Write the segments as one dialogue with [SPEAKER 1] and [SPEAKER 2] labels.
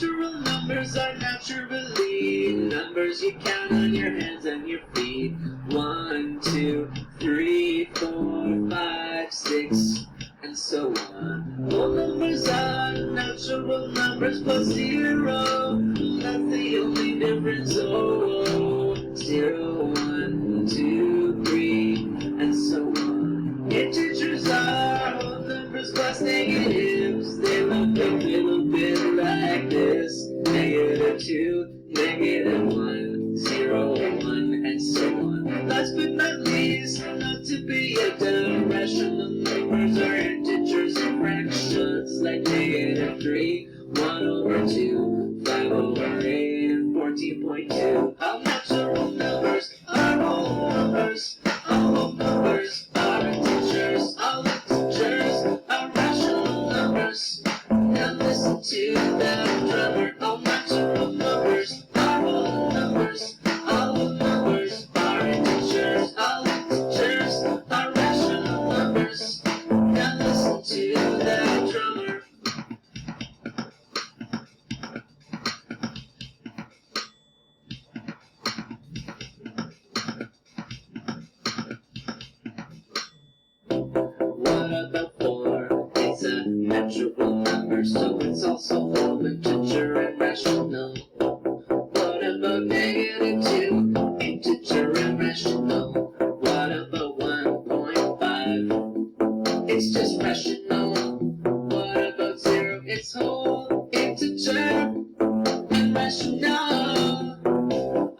[SPEAKER 1] natural numbers are naturally numbers you count on your hands and your feet. 1, 2, 3, 4, 5, 6, and so on. All numbers are natural numbers plus 0. That's the only difference. Oh, 0, 1, 2, 3, and so on. Integers are whole numbers plus negatives. They look a little bit like this. -2, -1, 0, 1, and so on. Last but not least, not to be a dumb rational numbers are integers and fractions like -3, 1 over 2, 5 over 8, and 14.2. All natural numbers are whole numbers. All whole numbers are integers. All integers are rational numbers. Now listen to that drummer. All natural numbers are whole numbers. All whole numbers are integers. All integers are rational numbers. Now listen to that drummer. What about 4? It's a natural number, so it's also whole integer and rational. What about -2? Integer and rational. What about 1.5? It's just rational. What about 0? It's whole integer and rational.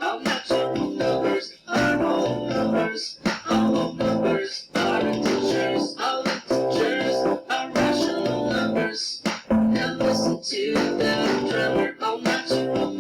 [SPEAKER 1] All natural numbers are whole numbers. All whole numbers are integers. All integers are rational numbers. Now listen to the drummer. All natural